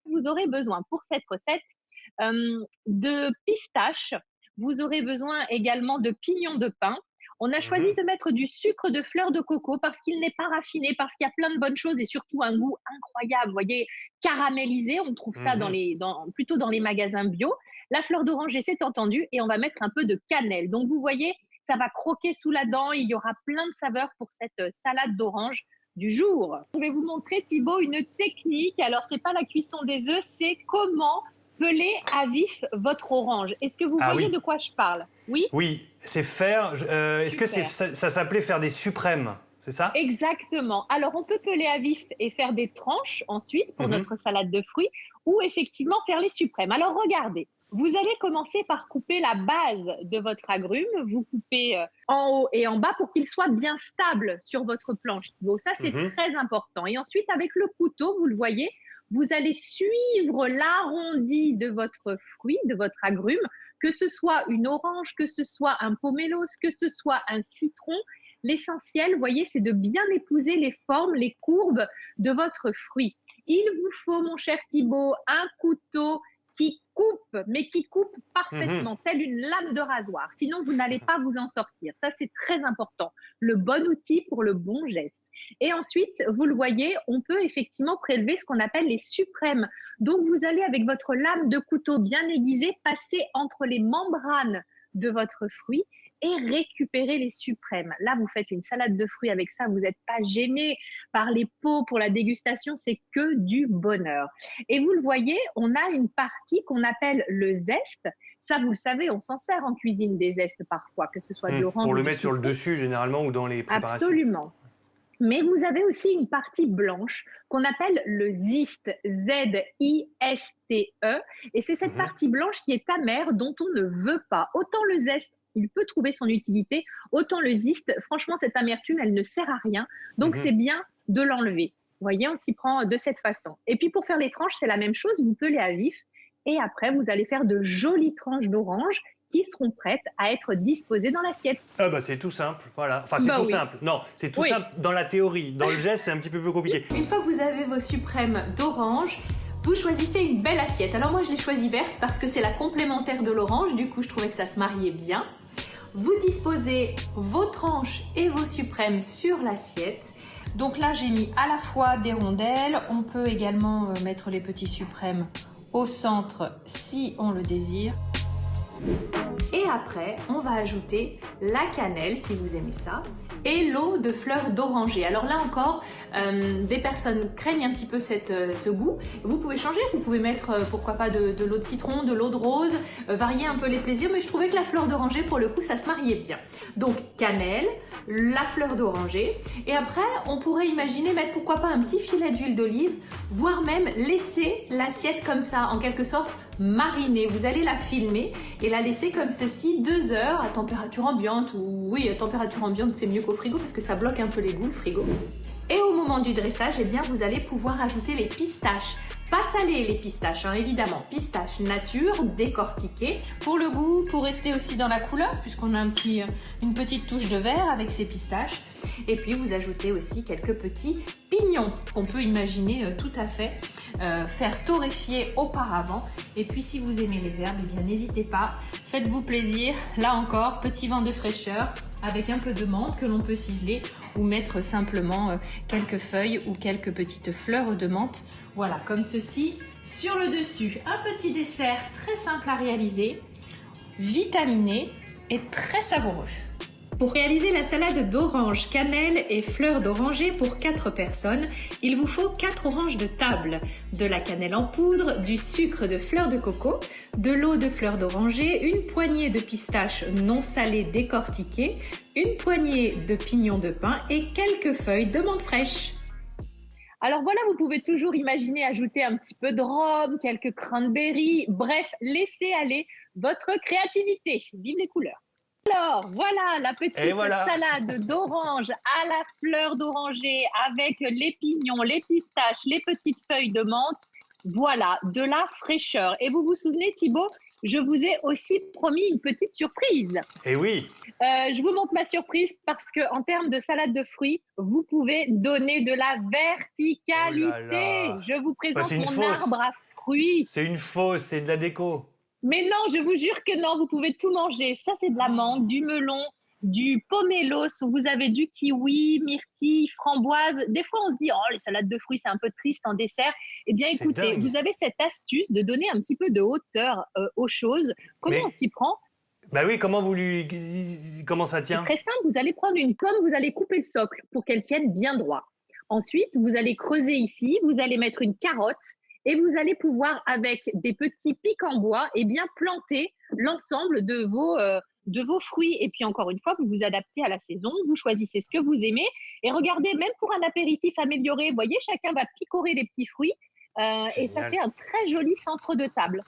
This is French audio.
Vous aurez besoin pour cette recette de pistaches. Vous aurez besoin également de pignons de pain. On a choisi Mmh. de mettre du sucre de fleur de coco parce qu'il n'est pas raffiné, parce qu'il y a plein de bonnes choses et surtout un goût incroyable. Vous voyez, caramélisé, on trouve ça Mmh. plutôt dans les magasins bio. La fleur d'oranger, c'est entendu, et on va mettre un peu de cannelle. Donc vous voyez, ça va croquer sous la dent. Il y aura plein de saveurs pour cette salade d'orange du jour. Je vais vous montrer, Thibaut, une technique. Alors, c'est pas la cuisson des œufs, c'est comment peler à vif votre orange. Est-ce que vous Ah voyez oui, de quoi je parle? Oui? oui, c'est faire, est-ce que Super. ça s'appelait faire des suprêmes, c'est ça? Exactement. Alors, on peut peler à vif et faire des tranches ensuite pour Mmh. notre salade de fruits ou effectivement faire les suprêmes. Alors, regardez, vous allez commencer par couper la base de votre agrume. Vous coupez en haut et en bas pour qu'il soit bien stable sur votre planche. Bon, ça, c'est Mmh. très important. Et ensuite, avec le couteau, vous le voyez, vous allez suivre l'arrondi de votre fruit, de votre agrume, que ce soit une orange, que ce soit un pomelos, que ce soit un citron. L'essentiel, vous voyez, c'est de bien épouser les formes, les courbes de votre fruit. Il vous faut, mon cher Thibaut, un couteau qui coupe, mais qui coupe Mmh. parfaitement, telle une lame de rasoir. Sinon, vous n'allez pas vous en sortir. Ça, c'est très important. Le bon outil pour le bon geste. Et ensuite, vous le voyez, on peut effectivement prélever ce qu'on appelle les suprêmes. Donc, vous allez, avec votre lame de couteau bien aiguisée, passer entre les membranes de votre fruit et récupérer les suprêmes. Là, vous faites une salade de fruits avec ça, vous n'êtes pas gêné par les pots pour la dégustation, c'est que du bonheur. Et vous le voyez, on a une partie qu'on appelle le zeste. Ça, vous le savez, on s'en sert en cuisine des zestes parfois, que ce soit de l'orange Pour ou le du mettre sur le citron. dessus généralement ou dans les préparations. Absolument. Mais vous avez aussi une partie blanche qu'on appelle le ziste, Z-I-S-T-E. Et c'est cette Mmh. partie blanche qui est amère, dont on ne veut pas. Autant le zeste, il peut trouver son utilité, autant le ziste, franchement, cette amertume, elle ne sert à rien. Donc, Mmh. c'est bien de l'enlever. Vous voyez, on s'y prend de cette façon. Et puis, pour faire les tranches, c'est la même chose. Vous pelez à vif. Et après, vous allez faire de jolies tranches d'orange qui seront prêtes à être disposées dans l'assiette. Ah bah, c'est tout simple, voilà. Enfin, c'est Bah tout oui. simple. Non, c'est tout Oui. simple dans la théorie. Dans le geste, c'est un petit peu plus compliqué. Une fois que vous avez vos suprêmes d'orange, vous choisissez une belle assiette. Alors moi je l'ai choisie verte parce que c'est la complémentaire de l'orange, du coup je trouvais que ça se mariait bien. Vous disposez vos tranches et vos suprêmes sur l'assiette. Donc là j'ai mis à la fois des rondelles, on peut également mettre les petits suprêmes au centre si on le désire. Et après, on va ajouter la cannelle, si vous aimez ça, et l'eau de fleurs d'oranger. Alors là encore, des personnes craignent un petit peu ce goût. Vous pouvez changer, vous pouvez mettre, pourquoi pas, de l'eau de citron, de l'eau de rose, varier un peu les plaisirs, mais je trouvais que la fleur d'oranger, pour le coup, ça se mariait bien. Donc, cannelle, la fleur d'oranger, et après, on pourrait imaginer mettre, pourquoi pas, un petit filet d'huile d'olive, voire même laisser l'assiette comme ça, en quelque sorte, mariner. Vous allez la filmer et la laisser comme ceci 2 heures à température ambiante, ou oui, à température ambiante c'est mieux qu'au frigo parce que ça bloque un peu les goûts, le frigo. Et au moment du dressage, eh bien, vous allez pouvoir ajouter les pistaches. Pas salées les pistaches, hein, évidemment. Pistaches nature, décortiquées. Pour le goût, pour rester aussi dans la couleur, puisqu'on a une petite touche de vert avec ces pistaches. Et puis vous ajoutez aussi quelques petits pignons qu'on peut imaginer tout à fait faire torréfier auparavant. Et puis si vous aimez les herbes, eh bien n'hésitez pas, faites-vous plaisir. Là encore, petit vent de fraîcheur avec un peu de menthe que l'on peut ciseler ou mettre simplement quelques feuilles ou quelques petites fleurs de menthe. Voilà, comme ceci sur le dessus. Un petit dessert très simple à réaliser, vitaminé et très savoureux. Pour réaliser la salade d'orange, cannelle et fleurs d'oranger pour 4 personnes, il vous faut 4 oranges de table, de la cannelle en poudre, du sucre de fleur de coco, de l'eau de fleur d'oranger, une poignée de pistaches non salées décortiquées, une poignée de pignons de pain et quelques feuilles de menthe fraîche. Alors voilà, vous pouvez toujours imaginer ajouter un petit peu de rhum, quelques cranberries, bref, laissez aller votre créativité. Vive les couleurs. Alors voilà la Et petite voilà. salade d'orange à la fleur d'oranger avec les pignons, les pistaches, les petites feuilles de menthe. Voilà, de la fraîcheur. Et vous vous souvenez, Thibaut, je vous ai aussi promis une petite surprise. Eh oui. Je vous montre ma surprise parce qu'en termes de salade de fruits, vous pouvez donner de la verticalité. Oh là là. Je vous présente mon fausse. arbre à fruits. C'est une fausse, c'est de la déco. Mais non, je vous jure que non, vous pouvez tout manger. Ça, c'est de la mangue, du melon, du pomelos, vous avez du kiwi, myrtille, framboise. Des fois, on se dit, oh, les salades de fruits, c'est un peu triste en dessert. Eh bien, écoutez, vous avez cette astuce de donner un petit peu de hauteur aux choses. Comment on s'y prend? Bah oui, comment ça tient? C'est très simple, vous allez prendre une pomme, vous allez couper le socle pour qu'elle tienne bien droit. Ensuite, vous allez creuser ici, vous allez mettre une carotte et vous allez pouvoir, avec des petits pics en bois, eh bien, planter l'ensemble de vos fruits. Et puis, encore une fois, vous vous adaptez à la saison, vous choisissez ce que vous aimez. Et regardez, même pour un apéritif amélioré, vous voyez, chacun va picorer les petits fruits et ça fait un très joli centre de table.